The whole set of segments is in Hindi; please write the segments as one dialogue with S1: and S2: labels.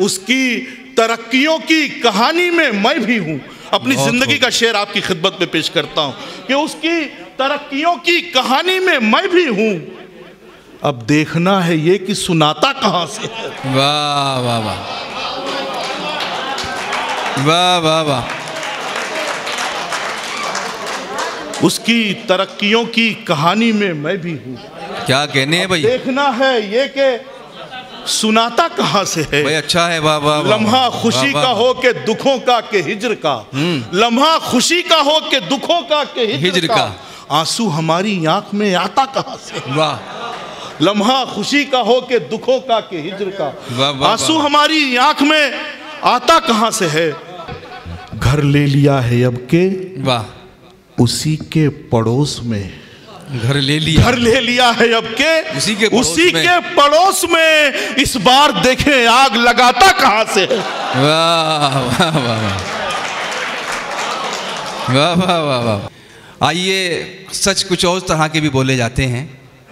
S1: उसकी तरक्कियों की कहानी में मैं भी हूँ। अपनी जिंदगी का शेर आपकी खिदमत में पेश करता हूँ कि उसकी तरक्कियों की कहानी में मैं भी हूँ। अब देखना है ये कि सुनाता कहाँ से है।
S2: वाह वाह वाह वाह वाह वाह।
S1: उसकी तरक्कियों की कहानी में मैं भी हूँ।
S2: क्या कहने हैं भाई।
S1: देखना है ये कि सुनाता कहाँ से है।
S2: भाई अच्छा है। वाह वाह।
S1: लम्हा खुशी का हो के दुखों का के हिज्र का, लम्हा खुशी का हो के दुखों का के हिज्र का, आंसू हमारी आंख में आता कहाँ से।
S2: वाह।
S1: लम्हा खुशी का हो के दुखों का के हिज्र का, आंसू हमारी आंख में आता कहाँ से है। घर ले लिया है अब के, वाह, उसी के पड़ोस में। घर ले लिया है अब के उसी के पड़ोस में। इस बार देखें आग लगाता कहाँ से है।
S2: वाह वाह वाह वाह वाह वाह वाह। आइए, सच कुछ और तरह के भी बोले जाते हैं।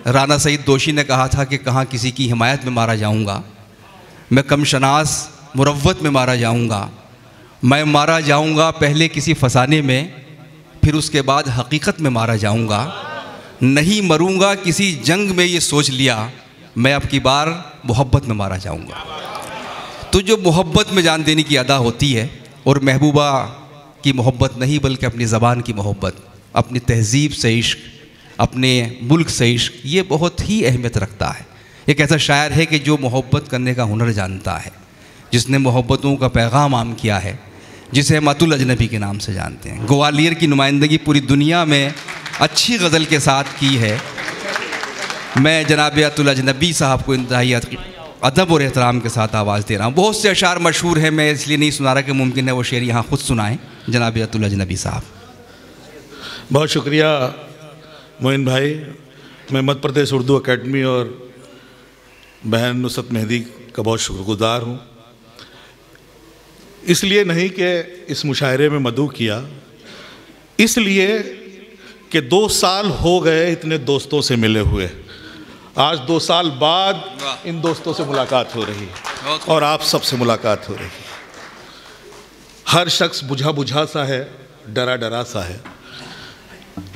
S2: राना सईद दोशी ने कहा था कि कहाँ किसी की हिमायत में मारा जाऊंगा, मैं कमशनास मुरव्वत में मारा जाऊंगा, मैं मारा जाऊंगा पहले किसी फसाने में, फिर उसके बाद हकीकत में मारा जाऊंगा, नहीं मरूंगा किसी जंग में, ये सोच लिया मैं अब की बार मोहब्बत में मारा जाऊंगा। तो जो मोहब्बत में जान देने की अदा होती है, और महबूबा की मोहब्बत नहीं बल्कि अपनी ज़बान की मोहब्बत, अपनी तहज़ीब से इश्क, अपने मुल्क से इश्क, ये बहुत ही अहमियत रखता है। एक ऐसा शायर है कि जो मोहब्बत करने का हुनर जानता है, जिसने मोहब्बतों का पैगाम आम किया है, जिसे मातुल अजनबी के नाम से जानते हैं। ग्वालियर की नुमाइंदगी पूरी दुनिया में अच्छी गज़ल के साथ की है। मैं जनाब अतुल अजनबी साहब को इंतहाई अदब और एहतराम के साथ आवाज़ दे रहा हूँ। बहुत से अशार मशहूर हैं, मैं इसलिए नहीं सुना रहा कि मुमकिन है वो शेर यहाँ ख़ुद सुनाएं। जनाब अतुल अजनबी साहब।
S1: बहुत शुक्रिया मोइन भाई। मैं मध्य प्रदेश उर्दू अकेडमी और बहन नुसरत मेहदी का बहुत शुक्रगुजार हूँ। इसलिए नहीं कि इस मुशायरे में मदू किया, इसलिए कि 2 साल हो गए इतने दोस्तों से मिले हुए। आज 2 साल बाद इन दोस्तों से मुलाकात हो रही है और आप सबसे मुलाकात हो रही है। हर शख्स बुझा बुझा सा है, डरा डरा सा है।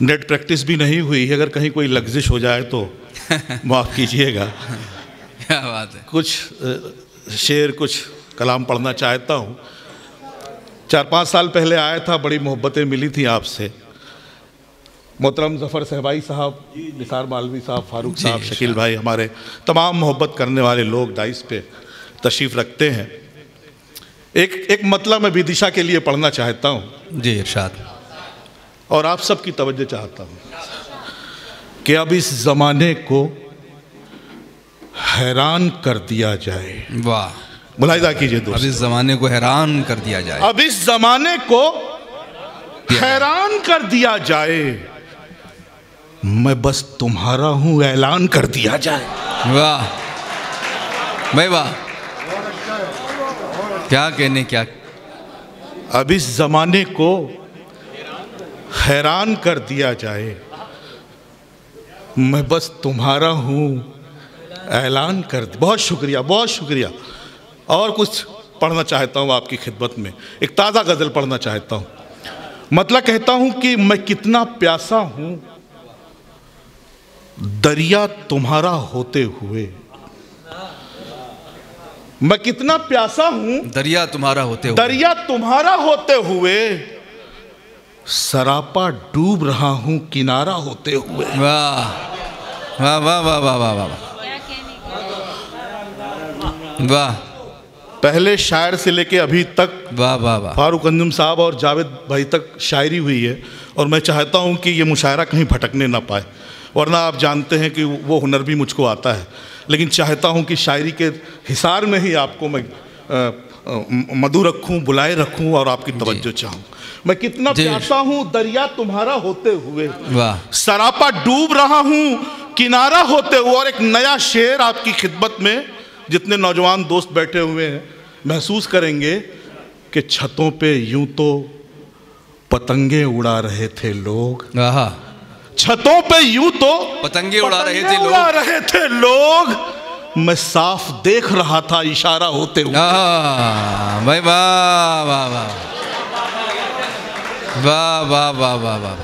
S1: नेट प्रैक्टिस भी नहीं हुई है, अगर कहीं कोई लग्जिश हो जाए तो माफ़ कीजिएगा।
S2: क्या बात है।
S1: कुछ शेर कुछ कलाम पढ़ना चाहता हूँ। 4-5 साल पहले आया था, बड़ी मोहब्बतें मिली थी आपसे। मोहतरम ज़फ़र सहबाई साहब, निसार मालवी साहब, फारूक साहब, शकील भाई, हमारे तमाम मोहब्बत करने वाले लोग डाइस पे तशरीफ़ रखते हैं। एक मतलब मैं विदिशा के लिए पढ़ना चाहता हूँ
S2: जी, इरशाद।
S1: और आप सबकी तवज्जो चाहता हूँ कि अब इस ज़माने को हैरान कर दिया जाए।
S2: वाह,
S1: मुलाहिजा कीजिए दोस्त।
S2: अब इस ज़माने को हैरान कर दिया जाए।
S1: अब इस ज़माने को हैरान कर दिया जाए, मैं बस तुम्हारा हूँ ऐलान कर दिया जाए।
S2: वाह भाई वाह, क्या कहने क्या।
S1: अब इस ज़माने को हैरान कर दिया जाए, मैं बस तुम्हारा हूँ ऐलान कर। बहुत शुक्रिया, बहुत शुक्रिया। और कुछ पढ़ना चाहता हूँ आपकी खिदमत में। एक ताज़ा गज़ल पढ़ना चाहता हूँ। मतलब कहता हूँ कि मैं कितना प्यासा हूँ दरिया तुम्हारा होते हुए। मैं कितना प्यासा हूँ
S2: दरिया तुम्हारा होते हुए,
S1: दरिया तुम्हारा होते हुए, सरापा डूब रहा हूँ किनारा होते हुए।
S2: वाह वाह वाह वाह वाह वाह वाह वाह।
S1: पहले शायर से लेके अभी तक
S2: वाह वाह वाह,
S1: फारूक अंजुम साहब और जावेद भाई तक शायरी हुई है, और मैं चाहता हूँ कि ये मुशायरा कहीं भटकने ना पाए, वरना आप जानते हैं कि वो हुनर भी मुझको आता है, लेकिन चाहता हूँ कि शायरी के हिसार में ही आपको मैं मधु रखूँ, बुलाए रखूँ और आपकी तवज्जो चाहूँ। मैं कितना प्यासा हूँ दरिया तुम्हारा होते हुए, सरापा डूब रहा हूँ किनारा होते हुए। और एक नया शेर आपकी खिदमत में, जितने नौजवान दोस्त बैठे हुए हैं महसूस करेंगे कि छतों पे यूं तो पतंगे उड़ा रहे थे लोग। छतों पे यूं तो
S2: पतंगे उड़ा रहे थे लोग,
S1: मैं साफ देख रहा था इशारा होते हुए।
S2: भाई वाह वाह वाह वाह वाह वाह वाह वाह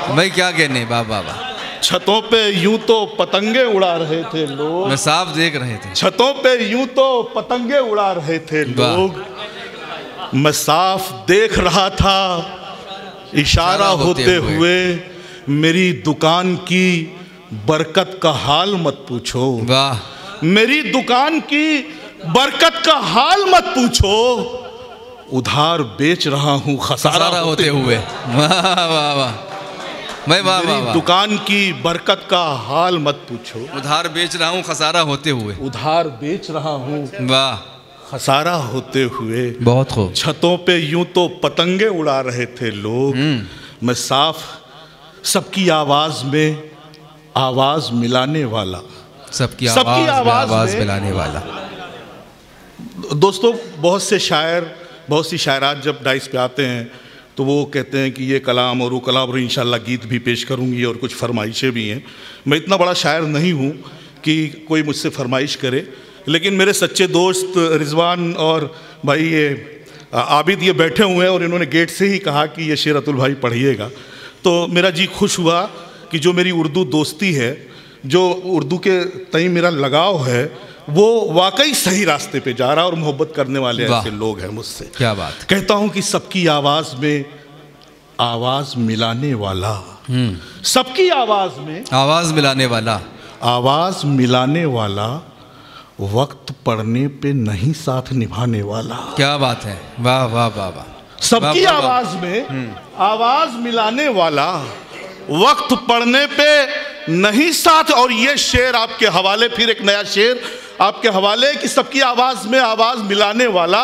S2: भाई, क्या कहने, वाह वाह वाह।
S1: छतों पे यूं तो पतंगे उड़ा रहे थे लोग,
S2: मैं साफ देख रहे थे।
S1: छतों पे यूं तो पतंगे उड़ा रहे थे लोग, मैं साफ देख रहा था इशारा होते हुए। मेरी दुकान की बरकत का हाल मत पूछो,
S2: वाह।
S1: मेरी दुकान की बरकत का हाल मत पूछो, उधार बेच रहा हूँ खसारा होते हुए।
S2: वाह वाह वाह भाई, वाह वाह वाह।
S1: दुकान की बरकत का हाल मत पूछो,
S2: उधार बेच रहा हूँ खसारा होते हुए,
S1: उधार बेच रहा हूँ
S2: वाह,
S1: खसारा होते हुए।
S2: बहुत खूब।
S1: छतों पे यूं तो पतंगे उड़ा रहे थे लोग, मैं साफ सबकी आवाज में आवाज मिलाने वाला,
S2: सबकी आवाज मिलाने वाला।
S1: दोस्तों, बहुत से शायर, बहुत सी शायरात जब डाइस पे आते हैं तो वो कहते हैं कि ये कलाम और वो कलाम, और इंशाल्लाह गीत भी पेश करूंगी और कुछ फरमाइशें भी हैं। मैं इतना बड़ा शायर नहीं हूँ कि कोई मुझसे फरमाइश करे, लेकिन मेरे सच्चे दोस्त रिजवान और भाई ये आबिद ये बैठे हुए हैं और इन्होंने गेट से ही कहा कि ये शेर अतुल भाई पढ़िएगा, तो मेरा जी खुश हुआ कि जो मेरी उर्दू दोस्ती है, जो उर्दू के तई मेरा लगाव है, वो वाकई सही रास्ते पे जा रहा है और मोहब्बत करने वाले ऐसे लोग हैं मुझसे।
S2: क्या बात।
S1: कहता हूं कि सबकी आवाज में आवाज मिलाने वाला, सबकी आवाज में
S2: आवाज मिलाने वाला,
S1: आवाज मिलाने वाला, वक्त पड़ने पे नहीं साथ निभाने वाला।
S2: क्या बात है, वाह वाह वाह वाह।
S1: सबकी आवाज में आवाज मिलाने वाला, वक्त पड़ने पे नहीं साथ। और ये शेर आपके हवाले, फिर एक नया शेर आपके हवाले कि सबकी आवाज में आवाज मिलाने वाला,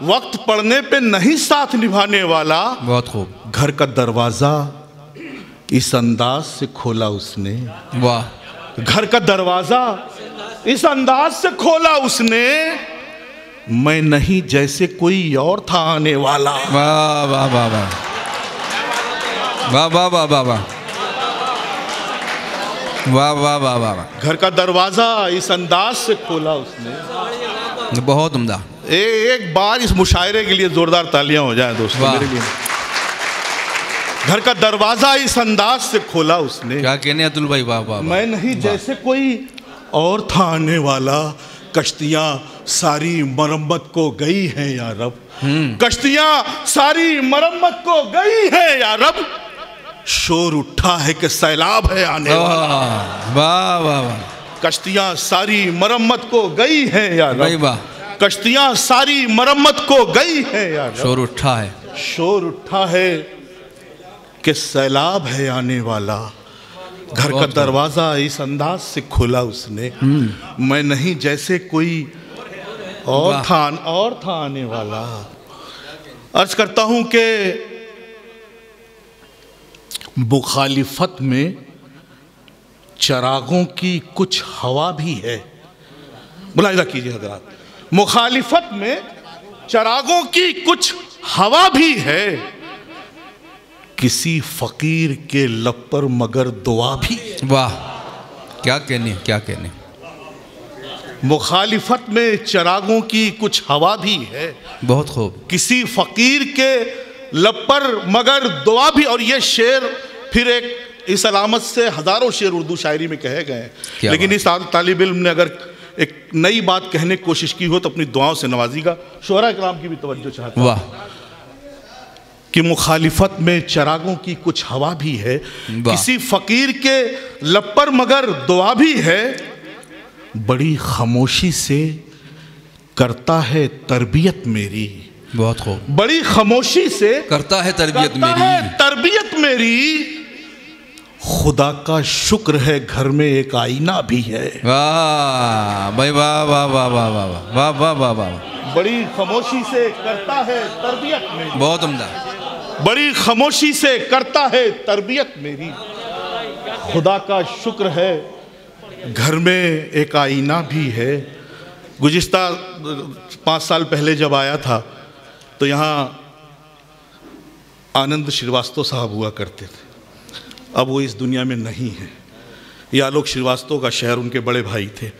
S1: वक्त पड़ने पे नहीं साथ निभाने वाला।
S2: बहुत खूब।
S1: घर का दरवाजा इस अंदाज से खोला उसने,
S2: वाह।
S1: घर का दरवाजा इस अंदाज से खोला उसने, मैं नहीं जैसे कोई और था आने वाला।
S2: वाह वाह वाह वाह वाह वाह वाह वाह वाह वाह वाह वाह वाह।
S1: घर का दरवाजा इस अंदाज से खोला उसने,
S2: बहुत उम्दा।
S1: एक बार इस मुशायरे के लिए जोरदार तालियां हो जाए दोस्तों मेरे लिए। घर का दरवाजा इस अंदाज से खोला उसने,
S2: क्या कहने अतुल भाई, वाह वाह।
S1: मैं नहीं जैसे कोई और था आने वाला, कश्तियां सारी मरम्मत को गई हैं या रब, कश्तियां सारी मरम्मत को गई हैं या रब, शोर उठा है कि सैलाब है आने वाला।
S2: वाह वाह वाह।
S1: कश्तियां सारी मरम्मत को गई हैं या रब,
S2: वाह।
S1: कश्तियां सारी मरम्मत को गई हैं या रब,
S2: शोर उठा है,
S1: शोर उठा है कि सैलाब है आने वाला। घर का दरवाजा इस अंदाज से खोला उसने, मैं नहीं जैसे कोई और था आने वाला। अर्ज करता हूं कि मुखालिफत में चरागों की कुछ हवा भी है। मुलाहिजा कीजिए हजरात, मुखालिफत में चरागों की कुछ हवा भी है, किसी फकीर के लब पर मगर दुआ भी।
S2: वाह, क्या कहने, क्या कहने।
S1: मुखालिफत में चरागों की कुछ हवा भी है,
S2: बहुत खूब।
S1: किसी फकीर के लब पर मगर दुआ भी। और ये शेर फिर एक इस अलामत से हजारों शेर उर्दू शायरी में कहे गए हैं, लेकिन इस तालिब इल्म ने अगर एक नई बात कहने की कोशिश की हो तो अपनी दुआओं से नवाजिएगा। शोहरा कराम की भी तवज्जो चाहता हूं कि मुखालिफत में चरागों की कुछ हवा भी है, किसी फकीर के लब पर मगर दुआ भी है, बड़ी खामोशी से करता है तरबियत मेरी।
S2: बहुत खूब।
S1: बड़ी खामोशी से
S2: करता है तरबियत मेरी,
S1: तरबियत मेरी, खुदा का शुक्र है घर में एक आईना भी है।
S2: वाह भाई, वाह वाह वाह वाह वाह वाह वाह वाह वाह।
S1: बड़ी खामोशी से करता है तरबियत मेरी,
S2: बहुत उम्दा।
S1: बड़ी खामोशी से करता है तरबियत मेरी, खुदा का शुक्र है घर में एक आईना भी है। गुज़िश्ता 5 साल पहले जब आया था तो यहाँ आनंद श्रीवास्तव साहब हुआ करते थे, अब वो इस दुनिया में नहीं है। ये आलोक श्रीवास्तव का शेर उनके बड़े भाई थे।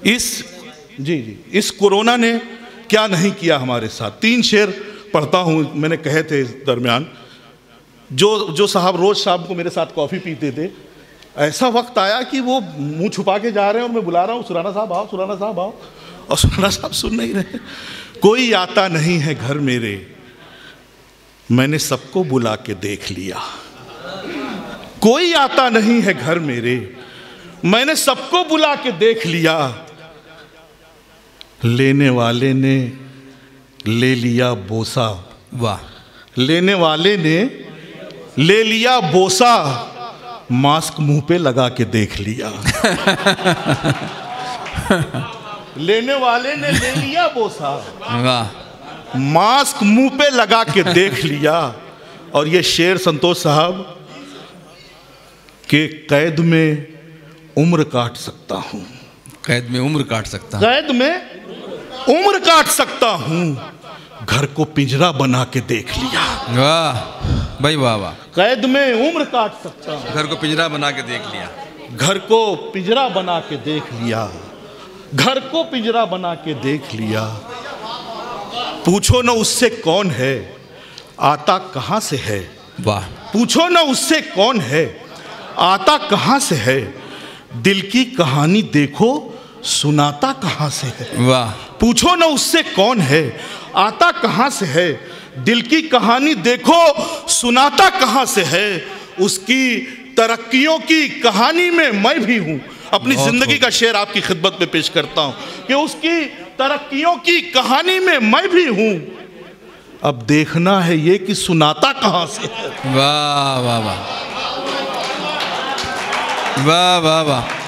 S1: इस कोरोना ने क्या नहीं किया हमारे साथ। 3 शेर पढ़ता हूँ, मैंने कहे थे इस दरमियान। जो साहब रोज़ शाम को मेरे साथ कॉफ़ी पीते थे, ऐसा वक्त आया कि वो मुंह छुपा के जा रहे हैं और मैं बुला रहा हूँ, सुराना साहब आओ, सुराना साहब आओ, और सुराना साहब सुन नहीं रहे। कोई आता नहीं है घर मेरे, मैंने सबको बुला के देख लिया। कोई आता नहीं है घर मेरे, मैंने सबको बुला के देख लिया। लेने वाले ने ले लिया बोसा।
S2: वाह। लेने
S1: वाले ने ले लिया बोसा, मास्क मुंह पे लगा के देख लिया। लेने वाले ने ले लिया बोसा,
S2: वाह,
S1: मास्क मुंह पे लगा के देख लिया। और ये शेर संतोष साहब के कैद में उम्र काट सकता हूँ।
S2: कैद में उम्र काट सकता हूँ।
S1: कैद में उम्र काट सकता हूँ, घर को पिंजरा बना के देख लिया।
S2: वाह भाई वाह वाह।
S1: कैद में उम्र काट सकता हूँ,
S2: घर को पिंजरा बना के देख लिया।
S1: घर को पिंजरा बना के देख लिया। घर को पिंजरा बना के देख लिया। पूछो ना उससे कौन है, आता कहाँ से है।
S2: वाह।
S1: पूछो ना उससे कौन है, आता कहाँ से है। दिल की कहानी देखो, सुनाता कहाँ से है।
S2: वाह।
S1: पूछो ना उससे कौन है, आता कहाँ से है। दिल की कहानी देखो, सुनाता कहाँ से है। उसकी तरक्कियों की कहानी में मैं भी हूँ। अपनी जिंदगी का शेर आपकी खिदमत में पेश करता हूँ कि उसकी तरक्कियों की कहानी में मैं भी हूँ। अब देखना है ये कि सुनाता कहाँ से है।
S2: वाह वाह वाह वाह वाह वाह।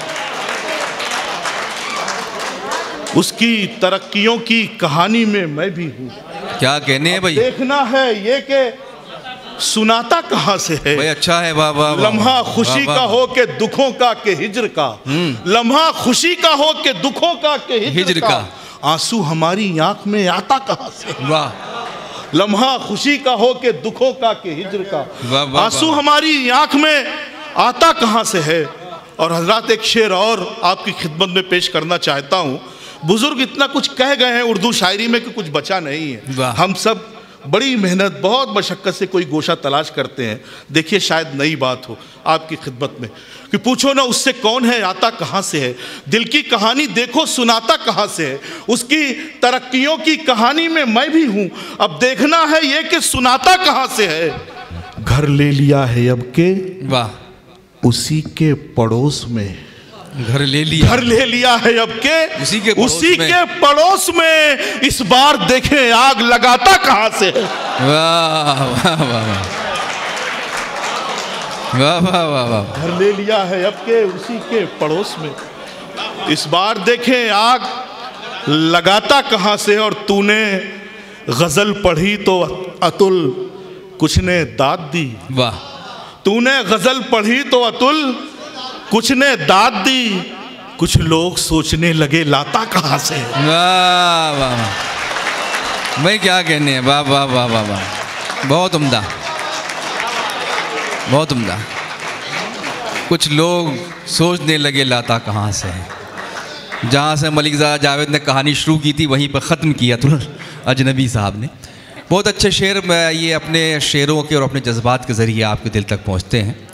S1: उसकी तरक्कियों की कहानी में मैं भी हूँ।
S2: क्या कहने हैं भाई।
S1: देखना है ये कि सुनाता कहाँ से है।
S2: भाई अच्छा है। वाह वाह।
S1: लम्हा खुशी का हो के दुखों का के हिज्र का। लम्हा खुशी का हो के दुखों का के हिज्र का। आंसू हमारी आंख में आता कहाँ से।
S2: वाह।
S1: लम्हा खुशी का हो के दुखों का के हिज्र का। आंसू हमारी आंख में आता कहाँ से है। और हजरात एक शेर और आपकी खिदमत में पेश करना चाहता हूँ। बुजुर्ग इतना कुछ कह गए हैं उर्दू शायरी में कि कुछ बचा नहीं है। हम सब बड़ी मेहनत, बहुत मशक्क़त से कोई गोशा तलाश करते हैं। देखिए शायद नई बात हो आपकी खिदमत में कि पूछो ना उससे कौन है, आता कहाँ से है। दिल की कहानी देखो, सुनाता कहाँ से है। उसकी तरक्कियों की कहानी में मैं भी हूँ। अब देखना है ये कि सुनाता कहाँ से है। घर ले लिया है अब के,
S2: वाह,
S1: उसी के पड़ोस में।
S2: घर ले लिया
S1: है अब के
S2: उसी के
S1: पड़ोस में। इस बार देखें आग लगाता कहाँ से है।
S2: वाह वाह वाह वाह वाह वाह वाह।
S1: घर ले लिया है अब के उसी के पड़ोस में। इस बार देखें आग लगाता कहाँ से। और तूने गजल पढ़ी तो अतुल कुछ ने दाद दी।
S2: वाह।
S1: तूने गजल पढ़ी तो अतुल कुछ ने दाद दी। कुछ लोग सोचने लगे लाता कहाँ से।
S2: वाह वाह। मैं क्या कहने हैं। वाह वाह वाह वाह वाह। बहुत उम्दा, बहुत उम्दा। कुछ लोग सोचने लगे लाता कहाँ से है। जहाँ से मलिक जावेद ने कहानी शुरू की थी वहीं पर ख़त्म किया तो अजनबी साहब ने। बहुत अच्छे शेर ये अपने शेरों के और अपने जज्बात के ज़रिए आपके दिल तक पहुँचते हैं।